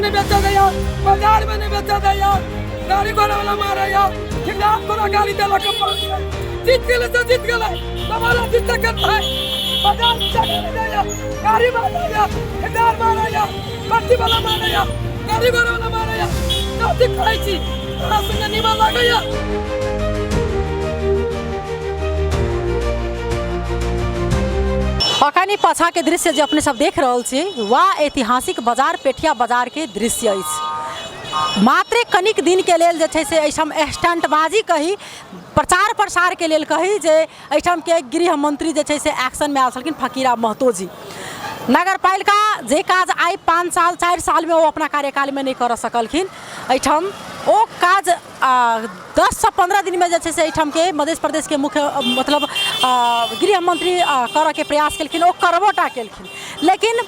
नहीं बेचा गया, बाजार में नहीं बेचा गया, गाड़ी घोड़ा वाला मारा या खिलाफ पूरा गाड़ी दे लगा जीत गए तो जीत गए, हमारा जीत करता है। बाजार चढ़ने गया, गाड़ी मारा या खिलाफ मारा या पट्टी वाला मारा या गाड़ी घोड़ा वाला मारा या नाती खाई थी, रास्ते में निवाला गया। अखनी पाछा के दृश्य जो अपने सब देख रहे छे वह ऐतिहासिक बाजार पेठिया बाजार के दृश्य अछि। मात्र कनिक दिन के लेल जे छै से एहिठाम स्टंटबाजी कही प्रचार प्रसार के लेल कही जे एहिठाम के गृह मंत्री जे छै से एक्शन में आयल छलखिन फकीरा महतो जी। नगर पालिका जे काज आई 5 साल 4 साल में वो अपना कार्यकाल में नहीं कर सकलखिन, एहिठाम वो काज 10 से 15 दिन में जे छै से एहिठाम के मध्य प्रदेश के मुख्य मतलब गृह मंत्री करे के प्रयास केलखिन, वो करबोटा केलखिन। लेकिन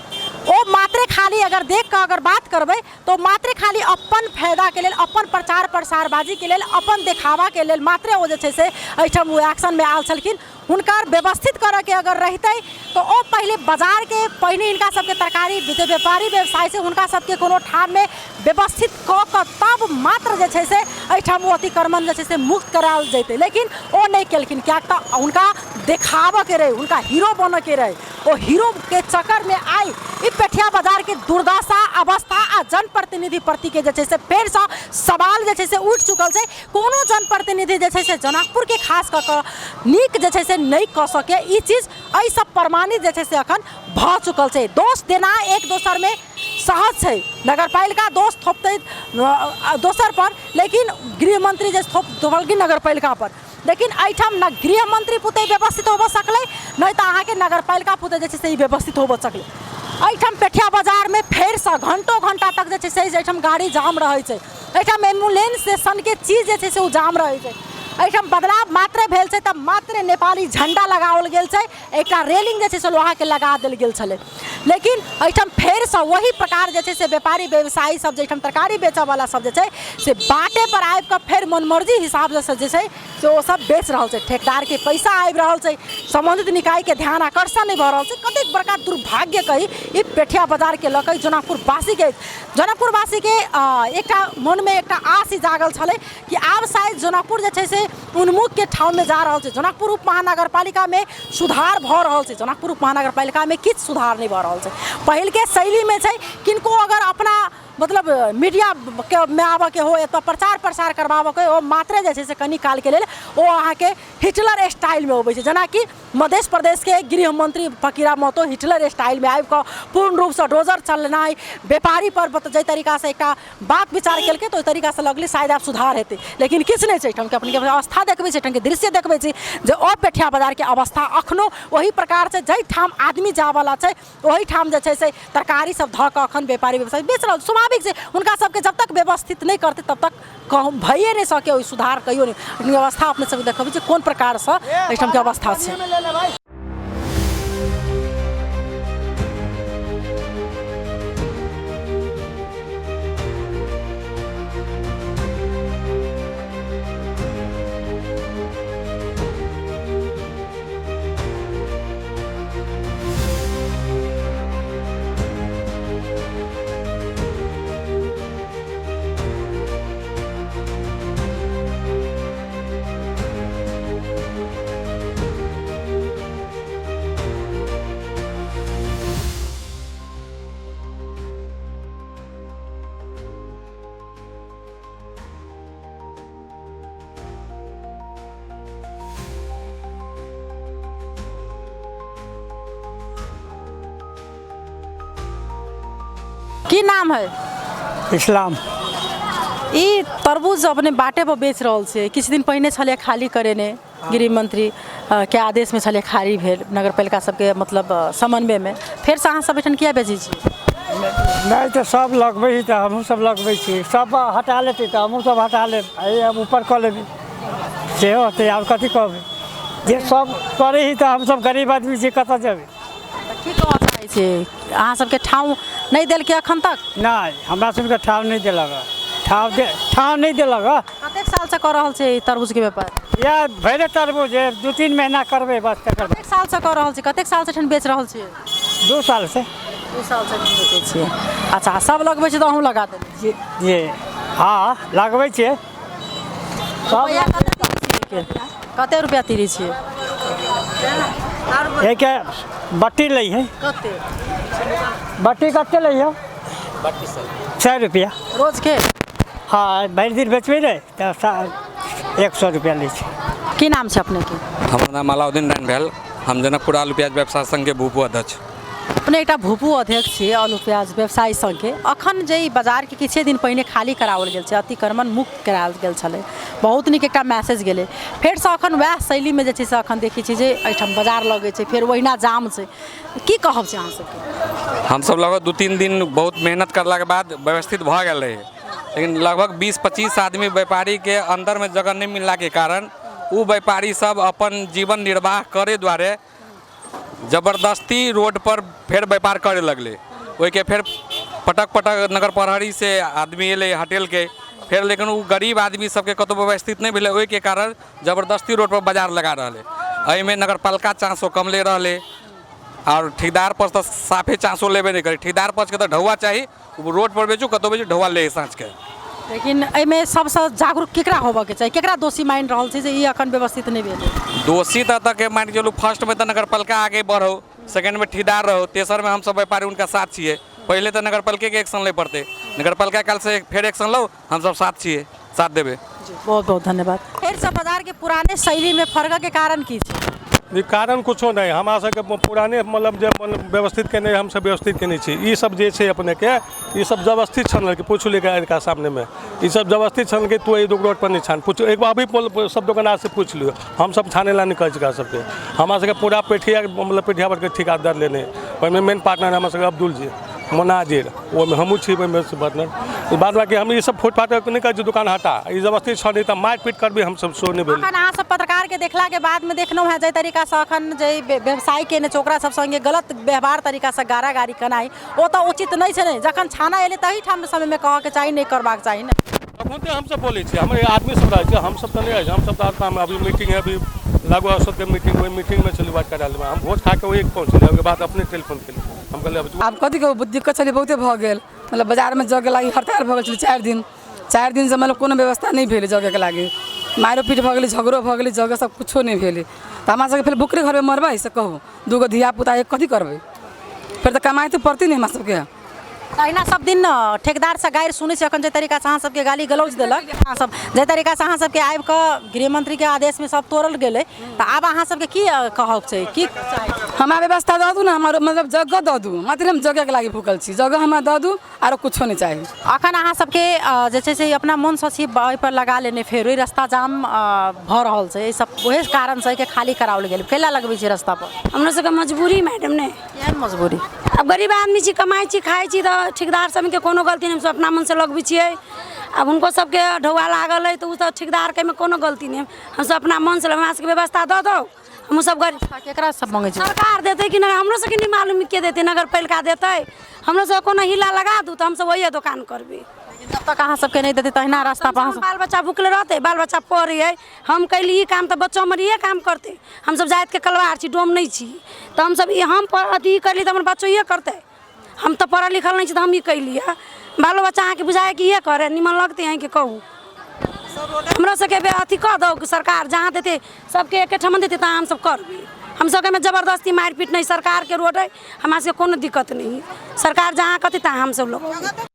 वो मात्र खाली अगर देख कर अगर बात करबे तो मात्र खाली अपन फायदा के लेल, अपन प्रचार प्रसारबाजी के लेल, अपन देखावा के लेल मात्र वो जे छै से एहिठाम वो एक्शन में आयल छलखिन। हुनकर व्यवस्थित करे के अगर रहते तो वो पहले बाजार के पहले इनका सबके तरकारी व्यापारी व्यवसाय से हुनका सबके कोनो ठाम में व्यवस्थित क के तब मात्र जे छै से एहिठाम वो अतिक्रमण जे छै से मुक्त कराल जैते। लेकिन वो नहीं केलखिन, क्या तो उनका देखावा के रहे, उनका हीरो बन के रहे। वो हीरो के चक्कर में आई इ पेठिया बाजार के दुर्दशा अवस्था आ जनप्रतिनिधि प्रति के जे छै से फेर से सवाल जे छै से उठ चुकल छै। कोनो जनप्रतिनिधि जे छै से जनकपुर के खास क के नीक जे छै से नहीं क सके, ई चीज एहि सब प्रमाणित जे छै से अखन भ चुकल छै। दोष देना एक दोसर में सहज छै, नगर पालिका दोष थोपते दोसर पर, लेकिन गृह मंत्री जे थोप देवलखिन नगर पालिका पर। लेकिन एहिठाम न गृह मंत्री पुते व्यवस्थित होब सकले, नहीं तो अहाँ के नगर पालिका पुते जे छै से व्यवस्थित होब सकले। एहिठाम पेठिया बाजार में फेर से घंटों घंटा तक जे छै से एहिठाम गाड़ी जाम रहे छै, एहिठाम एम्बुलेंस से सन के चीज जे छै से जाम रहे छै। एहिठाम बदलाव मात्र भेल छै तब मात्र नेपाली झंडा लगाओल गेल छै, एकटा रेलिंग जे छै से लोहा के लगा देल गेल छले। लेकिन एहिठाम फेर से वही प्रकार जे छै से व्यापारी व्यवसायी सब जे एहिठाम तरकारी बेचै वाला सब जे छै से बाटे पर आबि के फेर मनमर्जी हिसाब से जे छै से वो सब बेच रहल छै। ठेकेदार के पैसा आबि रहल छै, संबंधित निकाय के ध्यान आकर्षण नहीं भ रहल छै। कतेक बड़का दुर्भाग्य कही ई पेठिया बाजार के लकै जनकपुरवासी के एकटा मन में एकटा आस जागल छले कि आब शायद जनकपुर जे छै से उन्मुख के ठाव में जा रहा है। जनकपुर उप महानगरपालिका में सुधार भ रहा है, जनकपुर उप महानगरपालिका में किछ सुधार नहीं भ रहा है। पहल के शैली में छै किनको अगर अपना मतलब मीडिया के में आवे के हो तो प्रचार प्रसार करवावे के हो मात्र जे छै से कनी काल के लेल वो अहाँ के हिटलर स्टाइल में होवे छै। जना कि मध्य प्रदेश के गृह मंत्री फकीरा महतो हिटलर स्टाइल में आबि के पूर्ण रूप से डोजर चलना व्यापारी पर जे तरीका से एक बात विचार केलकै तो तरीका से लगले शायद आप सुधार हेतै। लेकिन किछ नहीं छै, के अपने अवस्था देखबे छै, के दृश्य देखबे छै जे ओ पेठिया बाजार के अवस्था अखनो वही प्रकार से जै ठाम आदमी जा वाला छै वही ठाम जे छै से तरकारी सब ध के अखन व्यापारी व्यवसायी बेच रहल। स्वाभाविक से उनका सबके जब तक व्यवस्थित नहीं करते तब तक भइए नहीं सके, वही सुधार कहियो नहीं। अवस्था अपने सब देखबे छै कोन प्रकार से एहिठाम के अवस्था छै। की नाम है? इस्लाम। ई तरबूज अपने बाटे पर बेच रहल छै, किछु दिन पहिने छले खाली करेने गृह मंत्री के आदेश में छले खाली भेल नगर पालिका सबके मतलब समन्वय में, फिर से अहाँ सब एठन किया बेची छी? नहीं तो सब लगबे तो हमहूँ सब लगबे छी, सब हटा लेते तो हमहूँ सब हटा लेब, अब ऊपर कऽ लेबे से होते। और कथी कहबे, जे सब करे ही तो हम सब गरीब आदमी छी कतऽ जेबे। की कहऽ चाहै छी अहाँ सबके ठाव नहीं देल के अखन तक? नहीं, हमरा सबके ठाव नहीं देलक, ठाव नहीं देलक। कतेक साल से कर रहल छै तरबूज के व्यापार? या भैरे तरबूज 2-3 महीना करबे बस। कतेक साल से कर रहल छी, कतेक साल से ठन बेच रहल छी? 2 साल से। 2 साल से नहीं बेचै छियै। अच्छा सब लगबै छै तऽ अहूँ लगा देबै जी हाँ लगबै छियै सब रुपैआ कते रुपैआ तीरै छियै? एक बट्टी लै है कते बट्टी कते लै है 100 रुपया रोज के? हाँ भरि दिन बेचबै ने तऽ 100 रुपया लै छै। की नाम छै अपने के? हमर नाम अलाउद्दीन रान भेल। हम जनकपुर आलू प्याज व्यवसाय संघ के भूपू अध्यक्ष। अपने एकटा भूपू अध्यक्ष छियै आलू प्याज व्यवसायी संघ के। अखन जे ई बाजार के किछे दिन पहिने खाली कराओल गेल छै, अतिक्रमण मुक्त कराओल गेल छलै, बहुत नीक एकटा मैसेज गेलै। फेरसँ अखन वएह शैलीमे जे छै से अखन देखै छी जे एहिठाम बाजार लगै छै, फेर ओहिना जाम छै। की कहब छै अहाँ सबके? हमसब लगभग 2-3 दिन बहुत मेहनत करलाके बाद व्यवस्थित भऽ गेल रहे, लेकिन लगभग 20-25 आदमी व्यापारी के अंदर में जगह नहीं मिलला के कारण वो व्यापारी सब अपन जीवन निर्वाह करे द्वारे जबरदस्ती रोड पर फेर व्यापार करे लगले। ओहि के फेर पटक नगर प्रहरी से आदमी एले हटेल के, फिर लेकिन वो गरीब आदमी सबके कतौ व्यवस्थित नहीं भेले, ओहि के कारण जबरदस्ती रोड पर बाजार लगा रहे। एहिमे नगर पालिका चाँसो कम ले रहे और ठेकेदार पक्ष तो साफे चाँसो लेबे नहीं करे। ठेकेदार पक्ष के तो ढौआ चाहिए, रोड पर बेचू कतौ बेचू ढौआ ले साँझ के। लेकिन एहिमे सबसँ जागरूक केकरा होबऽ के चाही? केकरा दोषी मानि रहल छै जे ई अखन व्यवस्थित नहि भेलै? दोषी तक के मान के चलू फर्स्ट में तो नगर पालिका आगे बढ़ो, सेकंड में ठेकेदार रहो, तेसर में हम सब व्यापारी उनका साथ छिए। पहले तो नगर पालिका के एक्शन ले पड़ते, नगर पालिका कल से फिर एक्शन लो, हम सब साथ छिए, साथ देवे। बहुत बहुत धन्यवाद। फेर से बाजार के पुराने शैली में फर्क के कारण की छै? ई कारण कुछो नहीं, हमरा सबके पुराने मतलब जे व्यवस्थित केने हम सब व्यवस्थित केने छी। ई सब जे छै अपने के ई सब व्यवस्थित छन के पूछ लेके इनका सामने में ई सब व्यवस्थित छन के तू रोड पर नहीं छान पूछ एक बार अभी सब दुकानदार से पूछ लियो। हम सब छाने ला निकल चुका सबके। हमरा सबके पूरा पेठिया मतलब पेठिया पर के ठेकेदार लेने, ओहिमे मेन पार्टनर हमरा सबके अब्दुल जी मोनाजिर, ओहिमे हमहूँ छी पार्टनर। बाद बाकी हम ई सब फुटपाथ नहीं कर दुकान हटा, ई जबरदस्ती छड़ नहीं तो मार पीट कर भी हम सब शो नहीं भेल। अखन अहाँ सब पत्रकार के देखला के बाद में देखलहुँ है जे तरीका से अखन जे व्यवसाय केने छै ओकरा सब संगे गलत व्यवहार तरीका से गारागारी कनाई ओ तो उचित नहीं छै। जखन छाना एले तही ठाम समय में कहऽ के चाही, नहीं करबाक चाही ने। अखन हम सब बोले छी, हमारे आदमी सब रहे हम सब तो नहीं रहे, हम सब तो अभी मीटिंग है, अभी लागू औसत के मीटिंग, वही मीटिंग में चली बात करा हम भोज खा के वही पहुँचल, उसके बाद अपने टेलीफोन के हम कहलिए आब कथी के दिक्कत छलै बहुते भऽ गेल। मतलब बाजार में जगह लागी हड़ताल भऽ गेल छलै 4 दिन से मतलब कोनो व्यवस्था नहीं भेलै जगह के लागी, मारो पीट भऽ गेलै, झगड़ो भऽ गेलै, जगह सब कुछो नहीं भेलै। तऽ हमरा सबके फेर बुकरे घर में मरबै से कहू, 2 गो धिया पुता एक कथी करबै? फिर तऽ कमाई तो पड़ती नहीं हमरा सबके। तहिना सब दिन ठेकेदार से गारि सुनै छै। अखन जे तरीका से अहाँ सबके गाली गलौज देलक, अहाँ सब जे तरीका से अहाँ सबके आबि कऽ गृह मंत्री के आदेश में सब तोड़ल गेलै, तऽ आब अहाँ सबके की कहब छै? की हमरा व्यवस्था दऽ दू ने, हमारो मतलब जगह दऽ दू, मात्र हम जगह के लागी भूखल छी, जगह हमरा दऽ दू, आरो कुछो नहीं चाही। अखन अहाँ सबके जे छै से अपना मन से छी एहि पर लगा लेने, फेर ओहि रास्ता जाम भऽ रहल छै, ई सब ओहे कारण से के खाली कराओल गेल। कैला लगबै छै रास्ता पर? हमरा सबके मजबूरी मैडम ने, केहन मजबूरी? अब गरीब आदमी छी, कमाई छी, खाई छी, तो ठेकेदार सब के कोनो गलती नहीं, हम सब अपना मन से लगबै छियै। अब उनको सबके ढौआ लागल है तो उ सब ठेकेदार के में कोनो गलती नहीं, हम सब अपना मन से हमरा सबके व्यवस्था दऽ दो। हम सब गरीब केकरा सब मांगे छै? सरकार देते कि नहीं हमरो सबके नहीं मालूम के देते, नगर पालिका देते, हमरो सब कोनो हिला लगा दू तो हम सब वही दुकान करबे। जब तक अहाँ सबके नहीं देते तहिना रास्ता पर बाल बच्चा भूखले रहते, बाल बच्चा पढ़े, हम कैली ई काम तो बच्चों में ये काम करते। हम सब जात के कलवार छी, डोम नहीं छी, तो हम सब हम अथी कैली तो हमारे बच्चों ये करते। हम तो पढ़ल लिखल नहीं छी तो हम ही कैली है, बालो बच्चा अहाँ के बुझाए कि ये करे निमन लगते हैं कि कहूँ हमरा सबके अथी कह दो सरकार जहाँ देते सबके एक ठमन देते तहाँ हम सब करबे। हम सबके में जबरदस्ती मारपीट नहीं, सरकार के रोड है, हमारे सबके कोनो दिक्कत नहीं, सरकार जहाँ कहते तहाँ हम सब लोग।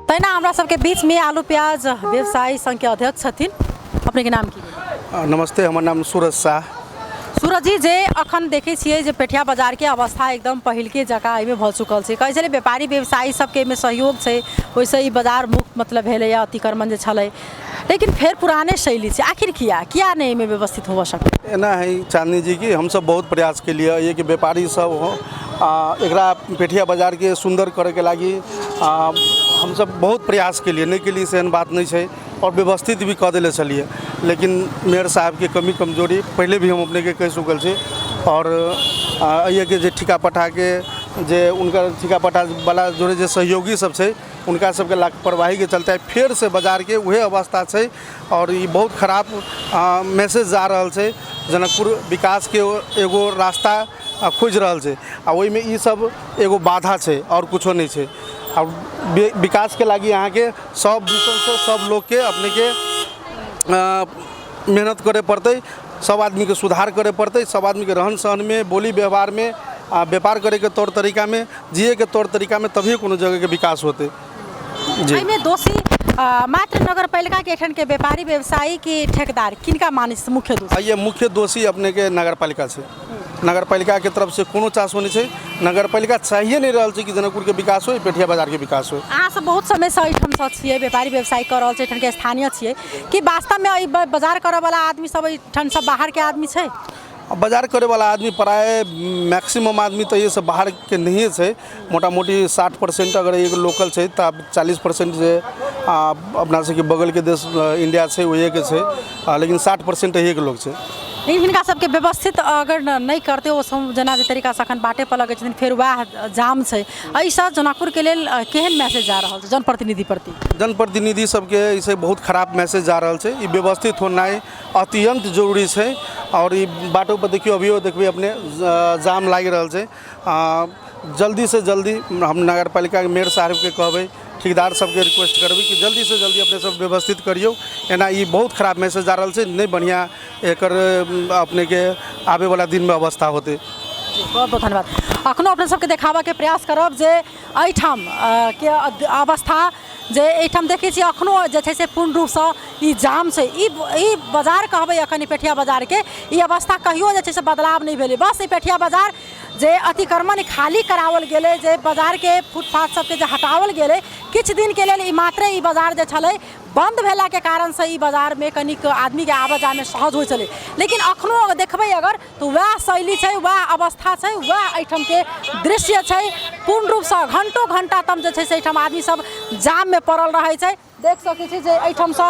तहिना हमरा सबके बीच में आलू प्याज व्यवसायी संघ के अध्यक्ष छथिन। अपने के नाम की? नमस्ते, हमर नाम सूरज शाह। सूरज जी, जे अखन देखे छियै जे पेठिया बाजार के अवस्था एकदम पहिलके जकाँ एहिमे भऽ चुकल छै, कहै छलै व्यापारी व्यवसायी सबके एहिमे सहयोग छै, ओहिसँ ई बाजार मुक्त मतलब भेलैए, अतिक्रमण जे छलै लेकिन फिर पुराने शैली से आखिर किया नहीं में व्यवस्थित हो सकते? एना है चांदनी जी की हम सब बहुत प्रयास के लिए ये कि व्यापारी सब हो एकरा पेठिया बाजार के सुंदर करे के लागी हम सब बहुत प्रयास के लिए नहीं के लिए सेहन बात नहीं है और व्यवस्थित भी कह दिले चलिए, लेकिन मेयर साहब के कमी कमजोरी पहले भी हम अपने के कह चुकल से और ये कि जे ठिका पठा के जे उनका ठिका पठा वाला जोड़े जे सहयोगी सब है उनका सबके लापरवाही के चलते फिर से बाजार के वही अवस्था है और ये बहुत खराब मैसेज जा रहा है। जनकपुर विकास के एगो रास्ता खोज रहा है आ वही में ये सब एगो बाधा है और कुछो नहीं है। और विकास के लागी यहाँ के सब दिशा से सब लोग के अपने के मेहनत करे पड़ते, सब आदमी के सुधार करे पड़ते, सब आदमी के रहन सहन में, बोली व्यवहार में, व्यापार करे के तौर तरीका में, जिए के तौर तरीका में, तभी कोनो जगह के विकास होते जी। में दोषी मात्र नगर पालिका के एठन के व्यापारी व्यवसायी की ठेकेदार किनका मानिस मुख्य दोषी? ये मुख्य दोषी अपने के नगर पालिका से, नगर पालिका के तरफ से कोनो चासो नहीं है। नगर पालिका चाहिए नहीं रहा कि जनकपुर के विकास हो, पेठिया बाजार के विकास हो। अहाँ सब बहुत समय से एठन सब छिए व्यापारी व्यवसायी कर रहा एठन के स्थानीय छिए कि वास्तव में बाजार करे वाला आदमी सब एठन सब बाहर के आदमी है? बाजार करे वाला आदमी प्राय मैक्सिमम आदमी तो ये सब बाहर के नहीं है, मोटा मोटी 60% अगर एक लोकल है तब 40% जे अपना से बगल के देश इंडिया से वही के है, लेकिन 60% यही के लोग है। लेकिन हिनका सबके व्यवस्थित अगर नहीं करते वो जना जे तरीका से अखन बाटे पर लगे फिर वह जाम है, ऐसा जनकपुर के लिए केहन मैसेज जा रहा है जनप्रतिनिधि प्रति? जनप्रतिनिधि सबके इसे बहुत खराब मैसेज जा रहा है। ये व्यवस्थित होना अत्यंत जरूरी है और ये बाटो पर देखियो अभियो देखिए अपने जाम लाग रहा है। जल्दी से जल्दी हम नगर पालिका के मेयर साहब के कहबे, ठेकेदार सबके रिक्वेस्ट करबे कि जल्दी से जल्दी अपने सब व्यवस्थित करियो, एना ये बहुत खराब मैसेज जा रहा है, नहीं बढ़िया एक अपने के आवे वाला दिन में अवस्था होते। बहुत बहुत धन्यवाद। अखनो अपने सबके देखावा के प्रयास करब जे एठाम के अवस्था जे एठाम देखे छी अखनो जे छै से पूर्ण रूप से ई जाम छै। ई बाजार कहबै अखन पेठिया बाजार के ई अवस्था कहियो जे छै से बदलाव नहीं भेलै। बस ई पेठिया बाजार जे अतिक्रमण खाली करावल गेलै, जे बाजार के फुटपाथ सबके जे हटावल गेलै किछ दिन के लेल ई मात्र ई बाजार जे छलै बंद भेला के कारण से ई बाजार में कनिक आदमी के आवा जाए में सहज हो चले, लेकिन अखनो देखबै अगर तो वह शैली है, वह अवस्था है, वह एठम के दृश्य है। पूर्ण रूप से घंटों घंटा तम जे छै से एठम आदमी सब जाम में पड़ल रहे छै। देख सकै छी जे एठम से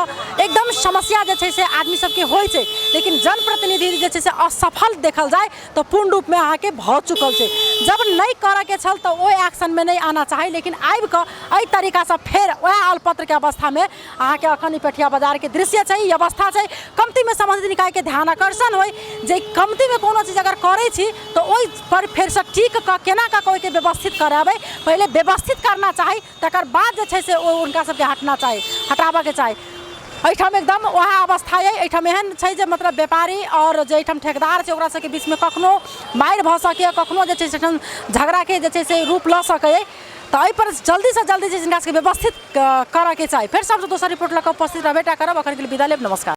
एकदम समस्या जे छै से आदमी सबके होइ छै, लेकिन जनप्रतिनिधि जे छै से असफल देखल जाए तो पूर्ण रूप में अहाँ के भ चुकल छै। जब नहीं करे के छल तो ओ एक्शन में नहीं आना चाहिए, लेकिन आबि के एहि तरीका से फिर वह अलपत्र के अवस्था में अहाँ के अखन पेठिया बाजार के दृश्य है, अवस्था है। कमती में संबंधित निकाय के ध्यान आकर्षण हो जे कमती में कोनो चीज अगर करे छी तो ओहि पर फिर से ठीक केना का कोई के व्यवस्थित कराबे, पहले व्यवस्थित करना चाहिए, तकर बाद जे छै से उनका सबके हटना चाहिए, हटाबा के चाहिए। एठम एकदम वह अवस्था है। एठम एहन छै जे मतलब व्यापारी और जे एठम ठेकेदार छै ओकरा सबके बीच में कखनो मारि भ सके, कखनो जे छै से झगड़ा के जे छै से रूप ल सके, तो एहि पर जल्दी से जल्दी जे हिनका सबके व्यवस्थित करे के चाहिए। फिर सबसे दोसर रिपोर्ट लऽ कऽ उपस्थित रहबेटा करब। अखन के लिए विदा लेब। नमस्कार।